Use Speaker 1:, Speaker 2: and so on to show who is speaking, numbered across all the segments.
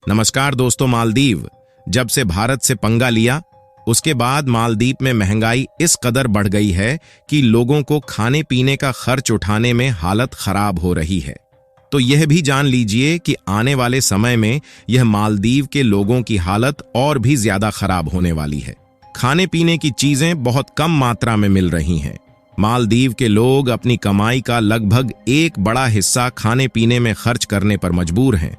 Speaker 1: नमस्कार दोस्तों। मालदीव जब से भारत से पंगा लिया उसके बाद मालदीव में महंगाई इस कदर बढ़ गई है कि लोगों को खाने पीने का खर्च उठाने में हालत खराब हो रही है। तो यह भी जान लीजिए कि आने वाले समय में यह मालदीव के लोगों की हालत और भी ज्यादा खराब होने वाली है। खाने पीने की चीजें बहुत कम मात्रा में मिल रही हैं। मालदीव के लोग अपनी कमाई का लगभग एक बड़ा हिस्सा खाने पीने में खर्च करने पर मजबूर हैं।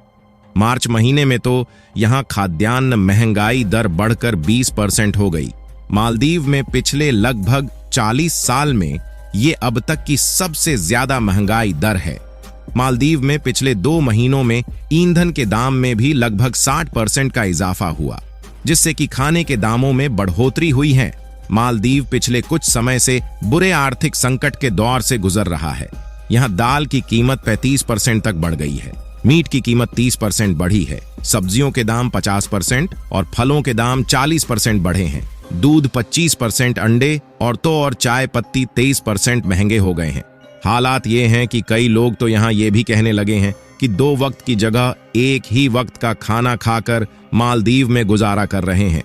Speaker 1: मार्च महीने में तो यहां खाद्यान्न महंगाई दर बढ़कर 20% हो गई। मालदीव में पिछले लगभग 40 साल में ये अब तक की सबसे ज्यादा महंगाई दर है। मालदीव में पिछले 2 महीनों में ईंधन के दाम में भी लगभग 60% का इजाफा हुआ, जिससे कि खाने के दामों में बढ़ोतरी हुई है। मालदीव पिछले कुछ समय से बुरे आर्थिक संकट के दौर से गुजर रहा है। यहाँ दाल की कीमत 35% तक बढ़ गई है, मीट की कीमत 30% बढ़ी है, सब्जियों के दाम 50% और फलों के दाम 40% बढ़े हैं। दूध 25%, अंडे और चाय पत्ती 23% महंगे हो गए हैं। हालात ये हैं कि कई लोग तो यहाँ ये भी कहने लगे हैं कि 2 वक्त की जगह एक ही वक्त का खाना खाकर मालदीव में गुजारा कर रहे हैं।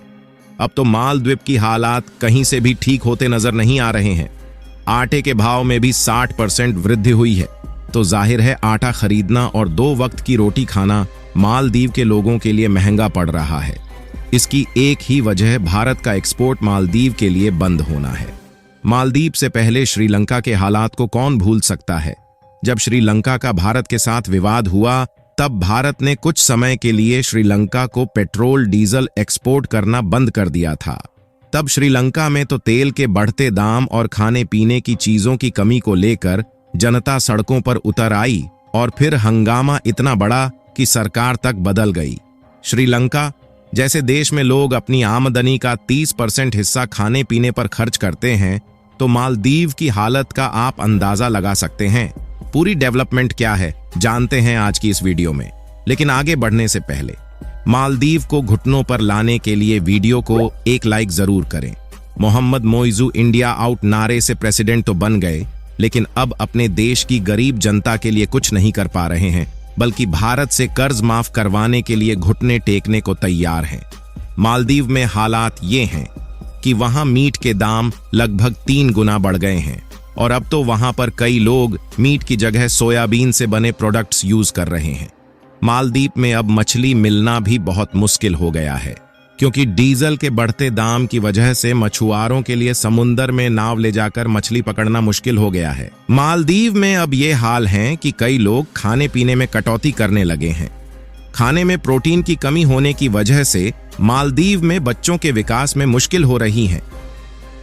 Speaker 1: अब तो मालद्वीप की हालात कहीं से भी ठीक होते नजर नहीं आ रहे हैं। आटे के भाव में भी 60% वृद्धि हुई है। तो जाहिर है आटा खरीदना और 2 वक्त की रोटी खाना मालदीव के लोगों के लिए महंगा पड़ रहा है। इसकी एक ही वजह भारत का एक्सपोर्ट मालदीव के लिए बंद होना है। मालदीव से पहले श्रीलंका के हालात को कौन भूल सकता है। जब श्रीलंका का भारत के साथ विवाद हुआ तब भारत ने कुछ समय के लिए श्रीलंका को पेट्रोल डीजल एक्सपोर्ट करना बंद कर दिया था। तब श्रीलंका में तो तेल के बढ़ते दाम और खाने पीने की चीजों की कमी को लेकर जनता सड़कों पर उतर आई और फिर हंगामा इतना बड़ा कि सरकार तक बदल गई। श्रीलंका जैसे देश में लोग अपनी आमदनी का 30% हिस्सा खाने पीने पर खर्च करते हैं, तो मालदीव की हालत का आप अंदाजा लगा सकते हैं। पूरी डेवलपमेंट क्या है जानते हैं आज की इस वीडियो में। लेकिन आगे बढ़ने से पहले मालदीव को घुटनों पर लाने के लिए वीडियो को एक लाइक जरूर करें। मोहम्मद मोइजू इंडिया आउट नारे से प्रेसिडेंट तो बन गए, लेकिन अब अपने देश की गरीब जनता के लिए कुछ नहीं कर पा रहे हैं, बल्कि भारत से कर्ज माफ करवाने के लिए घुटने टेकने को तैयार हैं। मालदीव में हालात ये हैं कि वहां मीट के दाम लगभग 3 गुना बढ़ गए हैं और अब तो वहां पर कई लोग मीट की जगह सोयाबीन से बने प्रोडक्ट्स यूज कर रहे हैं। मालदीव में अब मछली मिलना भी बहुत मुश्किल हो गया है, क्योंकि डीजल के बढ़ते दाम की वजह से मछुआरों के लिए समुंदर में नाव ले जाकर मछली पकड़ना मुश्किल हो गया है। मालदीव में अब ये हाल है कि कई लोग खाने पीने में कटौती करने लगे हैं। खाने में प्रोटीन की कमी होने की वजह से मालदीव में बच्चों के विकास में मुश्किल हो रही है।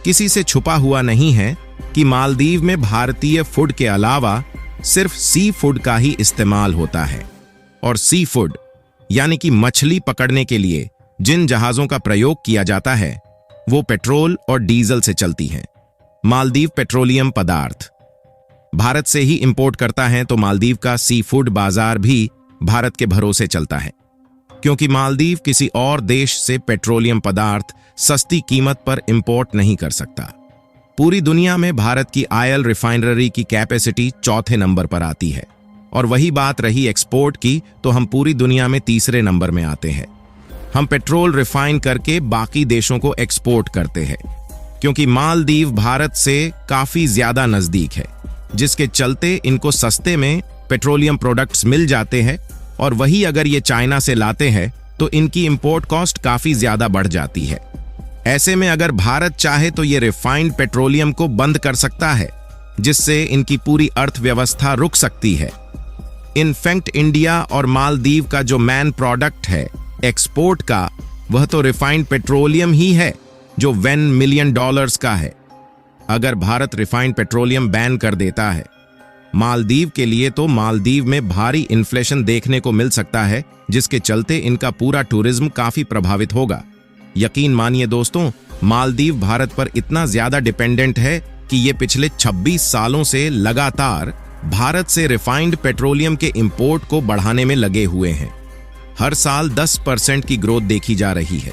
Speaker 1: किसी से छुपा हुआ नहीं है कि मालदीव में भारतीय फूड के अलावा सिर्फ सी फूड का ही इस्तेमाल होता है, और सी फूड यानी कि मछली पकड़ने के लिए जिन जहाजों का प्रयोग किया जाता है वो पेट्रोल और डीजल से चलती हैं। मालदीव पेट्रोलियम पदार्थ भारत से ही इंपोर्ट करता है, तो मालदीव का सी फूड बाजार भी भारत के भरोसे चलता है, क्योंकि मालदीव किसी और देश से पेट्रोलियम पदार्थ सस्ती कीमत पर इंपोर्ट नहीं कर सकता। पूरी दुनिया में भारत की ऑयल रिफाइनरी की कैपेसिटी 4थे नंबर पर आती है, और वही बात रही एक्सपोर्ट की तो हम पूरी दुनिया में 3रे नंबर में आते हैं। हम पेट्रोल रिफाइन करके बाकी देशों को एक्सपोर्ट करते हैं, क्योंकि मालदीव भारत से काफी ज्यादा नजदीक है, जिसके चलते इनको सस्ते में पेट्रोलियम प्रोडक्ट्स मिल जाते हैं, और वही अगर ये चाइना से लाते हैं तो इनकी इंपोर्ट कॉस्ट काफी ज्यादा बढ़ जाती है। ऐसे में अगर भारत चाहे तो ये रिफाइंड पेट्रोलियम को बंद कर सकता है, जिससे इनकी पूरी अर्थव्यवस्था रुक सकती है। इनफैक्ट इंडिया और मालदीव का जो मेन प्रोडक्ट है एक्सपोर्ट का, वह तो रिफाइंड पेट्रोलियम ही है, जो $1 मिलियन का है। अगर भारत रिफाइंड पेट्रोलियम बैन कर देता है मालदीव के लिए, तो मालदीव में भारी इन्फ्लेशन देखने को मिल सकता है, जिसके चलते इनका पूरा टूरिज्म काफी प्रभावित होगा। यकीन मानिए दोस्तों, मालदीव भारत पर इतना ज्यादा डिपेंडेंट है कि ये पिछले 26 सालों से लगातार भारत से रिफाइंड पेट्रोलियम के इंपोर्ट को बढ़ाने में लगे हुए हैं। हर साल 10% की ग्रोथ देखी जा रही है।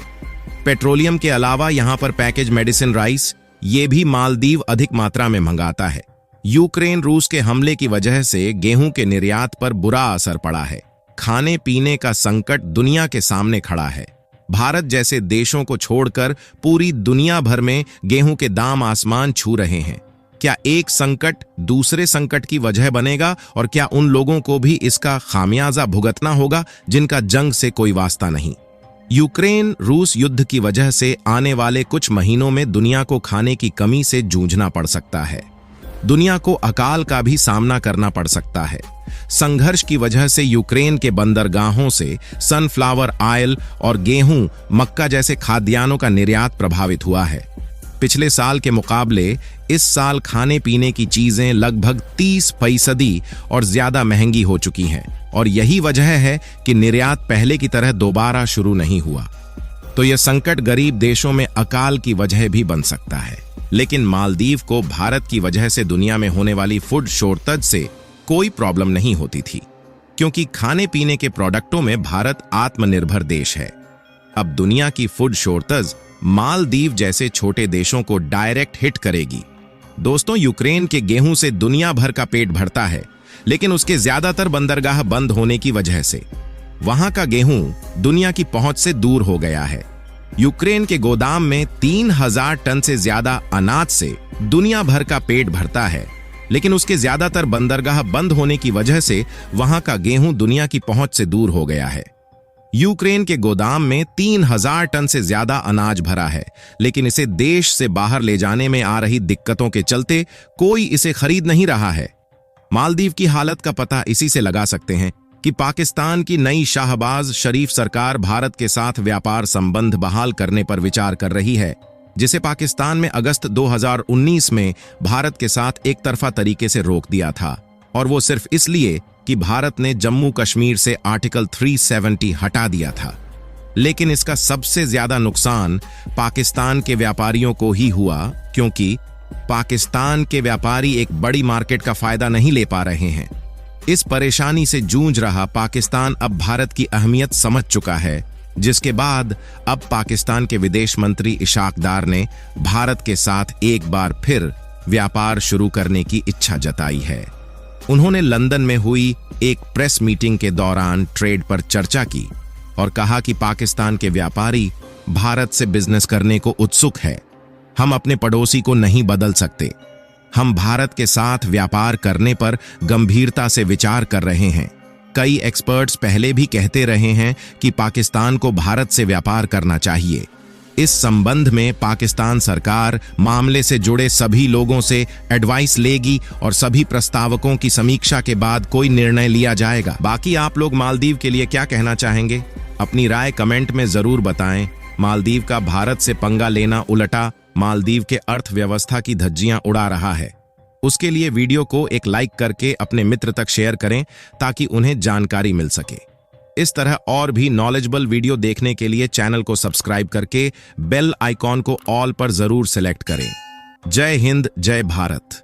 Speaker 1: पेट्रोलियम के अलावा यहां पर पैकेज मेडिसिन, राइस, ये भी मालदीव अधिक मात्रा में मंगाता है। यूक्रेन रूस के हमले की वजह से गेहूं के निर्यात पर बुरा असर पड़ा है। खाने पीने का संकट दुनिया के सामने खड़ा है। भारत जैसे देशों को छोड़कर पूरी दुनिया भर में गेहूं के दाम आसमान छू रहे हैं। क्या एक संकट दूसरे संकट की वजह बनेगा और क्या उन लोगों को भी इसका खामियाजा भुगतना होगा जिनका जंग से कोई वास्ता नहीं। यूक्रेन रूस युद्ध की वजह से आने वाले कुछ महीनों में दुनिया को खाने की कमी से जूझना पड़ सकता है। दुनिया को अकाल का भी सामना करना पड़ सकता है। संघर्ष की वजह से यूक्रेन के बंदरगाहों से सनफ्लावर ऑयल और गेहूं, मक्का जैसे खाद्यान्नों का निर्यात प्रभावित हुआ है। पिछले साल के मुकाबले इस साल खाने पीने की चीजें लगभग 30% और ज्यादा महंगी हो चुकी हैं और यही वजह है कि निर्यात पहले की तरह दोबारा शुरू नहीं हुआ। तो यह संकट गरीब देशों में अकाल की वजह भी बन सकता है। लेकिन मालदीव को भारत की वजह से दुनिया में होने वाली फूड शॉर्टेज से कोई प्रॉब्लम नहीं होती थी, क्योंकि खाने पीने के प्रोडक्टों में भारत आत्मनिर्भर देश है। अब दुनिया की फूड शॉर्टेज मालदीव जैसे छोटे देशों को डायरेक्ट हिट करेगी। दोस्तों, यूक्रेन के गेहूं से दुनिया भर का पेट भरता है, लेकिन उसके ज्यादातर बंदरगाह बंद होने की वजह से वहां का गेहूं दुनिया की पहुंच से दूर हो गया है। यूक्रेन के गोदाम में 3000 टन से ज्यादा अनाज से दुनिया भर का पेट भरता है, लेकिन उसके ज्यादातर बंदरगाह बंद होने की वजह से वहां का गेहूं दुनिया की पहुंच से दूर हो गया है। यूक्रेन के गोदाम में 3000 टन से ज्यादा अनाज भरा है, लेकिन इसे देश से बाहर ले जाने में आ रही दिक्कतों के चलते कोई इसे खरीद नहीं रहा है। मालदीव की हालत का पता इसी से लगा सकते हैं कि पाकिस्तान की नई शाहबाज शरीफ सरकार भारत के साथ व्यापार संबंध बहाल करने पर विचार कर रही है, जिसे पाकिस्तान में अगस्त 2019 में भारत के साथ एक तरफा तरीके से रोक दिया था, और वो सिर्फ इसलिए कि भारत ने जम्मू कश्मीर से आर्टिकल 370 हटा दिया था। लेकिन इसका सबसे ज्यादा नुकसान पाकिस्तान के व्यापारियों को ही हुआ, क्योंकि पाकिस्तान के व्यापारी एक बड़ी मार्केट का फायदा नहीं ले पा रहे हैं। इस परेशानी से जूझ रहा पाकिस्तान अब भारत की अहमियत समझ चुका है, जिसके बाद अब पाकिस्तान के विदेश मंत्री इशाक डार ने भारत के साथ एक बार फिर व्यापार शुरू करने की इच्छा जताई है। उन्होंने लंदन में हुई एक प्रेस मीटिंग के दौरान ट्रेड पर चर्चा की और कहा कि पाकिस्तान के व्यापारी भारत से बिजनेस करने को उत्सुक है। हम अपने पड़ोसी को नहीं बदल सकते। हम भारत के साथ व्यापार करने पर गंभीरता से विचार कर रहे हैं। कई एक्सपर्ट्स पहले भी कहते रहे हैं कि पाकिस्तान को भारत से व्यापार करना चाहिए। इस संबंध में पाकिस्तान सरकार मामले से जुड़े सभी लोगों से एडवाइस लेगी और सभी प्रस्तावकों की समीक्षा के बाद कोई निर्णय लिया जाएगा। बाकी आप लोग मालदीव के लिए क्या कहना चाहेंगे? अपनी राय कमेंट में जरूर बताएं। मालदीव का भारत से पंगा लेना उल्टा मालदीव के अर्थव्यवस्था की धज्जियां उड़ा रहा है। उसके लिए वीडियो को एक लाइक करके अपने मित्र तक शेयर करें ताकि उन्हें जानकारी मिल सके। इस तरह और भी नॉलेजेबल वीडियो देखने के लिए चैनल को सब्सक्राइब करके बेल आइकॉन को ऑल पर जरूर सेलेक्ट करें। जय हिंद, जय भारत।